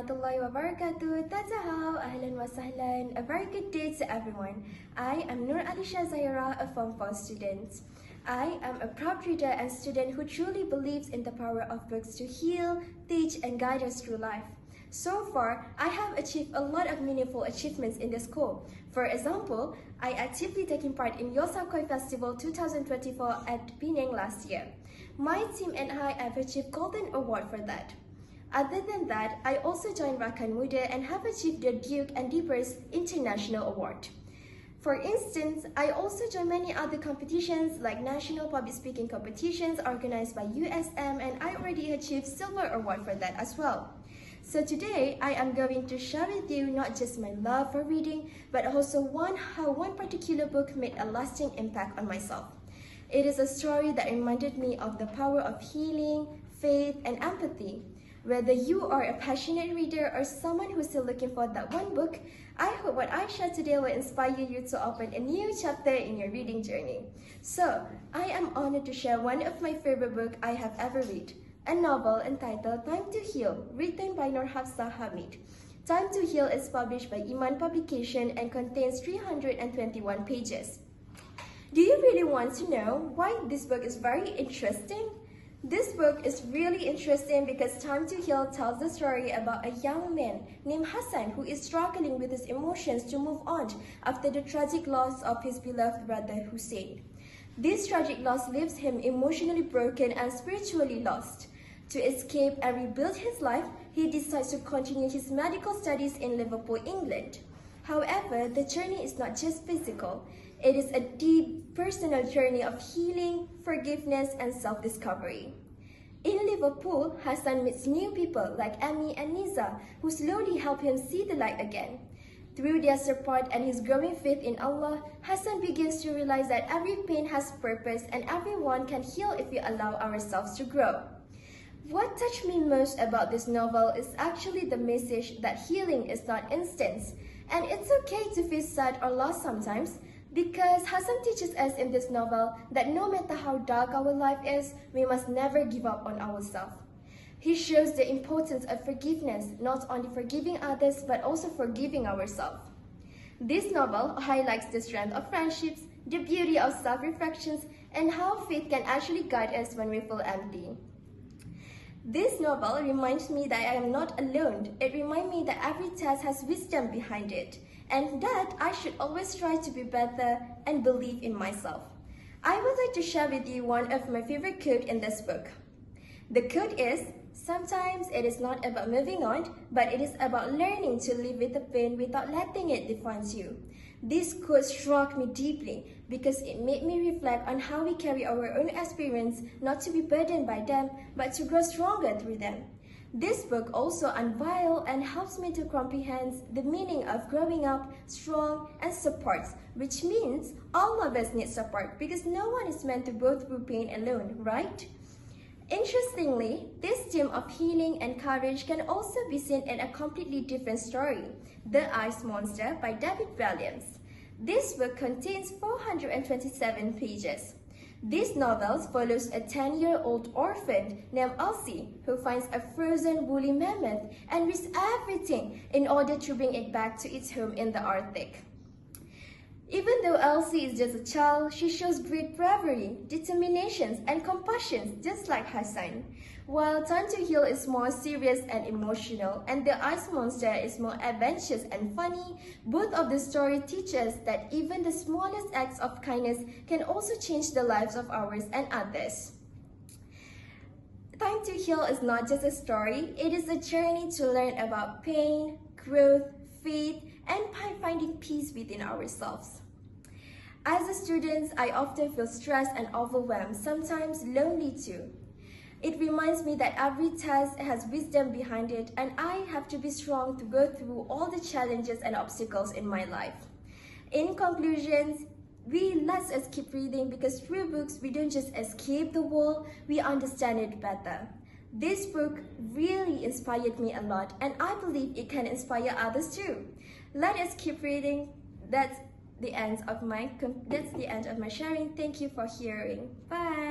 warahmatullahi wabarakatuh. Tazahau, ahlan wa sahlan. A very good day to everyone. I am Alisya Zahirah, a Form 4 student. I am a proud reader and student who truly believes in the power of books to heal, teach, and guide us through life. So far, I have achieved a lot of meaningful achievements in the school. For example, I actively taking part in Yosakoi Festival 2024 at Penang last year. My team and I have achieved Golden Award for that. Other than that, I also joined Rakan Muda and have achieved the Duke and Deepers International Award. For instance, I also joined many other competitions like national public speaking competitions organized by USM, and I already achieved Silver Award for that as well. So today, I am going to share with you not just my love for reading, but also how one particular book made a lasting impact on myself. It is a story that reminded me of the power of healing, faith, and empathy. Whether you are a passionate reader or someone who's still looking for that one book, I hope what I share today will inspire you to open a new chapter in your reading journey. So, I am honored to share one of my favorite books I have ever read, a novel entitled Time to Heal, written by Nur Hafsah Hamid. Time to Heal is published by Iman Publication and contains 321 pages. Do you really want to know why this book is very interesting? This book is really interesting because Time to Heal tells the story about a young man named Hassan who is struggling with his emotions to move on after the tragic loss of his beloved brother Hussein. This tragic loss leaves him emotionally broken and spiritually lost. To escape and rebuild his life, he decides to continue his medical studies in Liverpool, England. However, the journey is not just physical. It is a deep personal journey of healing, forgiveness, and self-discovery. In Liverpool, Hassan meets new people like Amy and Niza, who slowly help him see the light again. Through their support and his growing faith in Allah, Hassan begins to realize that every pain has purpose and everyone can heal if we allow ourselves to grow. What touched me most about this novel is actually the message that healing is not instant, and it's okay to feel sad or lost sometimes, because Hassan teaches us in this novel that no matter how dark our life is, we must never give up on ourselves. He shows the importance of forgiveness, not only forgiving others, but also forgiving ourselves. This novel highlights the strength of friendships, the beauty of self-reflections, and how faith can actually guide us when we feel empty. This novel reminds me that I am not alone. It reminds me that every task has wisdom behind it, and that I should always try to be better and believe in myself. I would like to share with you one of my favorite quotes in this book. The quote is, "Sometimes it is not about moving on, but it is about learning to live with the pain without letting it define you." This quote struck me deeply because it made me reflect on how we carry our own experience, not to be burdened by them, but to grow stronger through them. This book also unveils and helps me to comprehend the meaning of growing up strong and support, which means all of us need support because no one is meant to go through pain alone, right? Interestingly, this theme of healing and courage can also be seen in a completely different story, The Ice Monster by David Williams. This book contains 427 pages. This novel follows a 10-year-old orphan named Elsie who finds a frozen woolly mammoth and risks everything in order to bring it back to its home in the Arctic. Even though Elsie is just a child, she shows great bravery, determination, and compassion, just like Hassan. While Time to Heal is more serious and emotional, and The Ice Monster is more adventurous and funny, both of the stories teach us that even the smallest acts of kindness can also change the lives of ours and others. Time to Heal is not just a story, it is a journey to learn about pain, growth, faith, and finding peace within ourselves. As a student, I often feel stressed and overwhelmed, sometimes lonely too. It reminds me that every task has wisdom behind it, and I have to be strong to go through all the challenges and obstacles in my life. In conclusion, let us keep reading because through books, we don't just escape the world, we understand it better. This book really inspired me a lot, and I believe it can inspire others too. Let us keep reading. That's the end of my sharing. Thank you for hearing. Bye.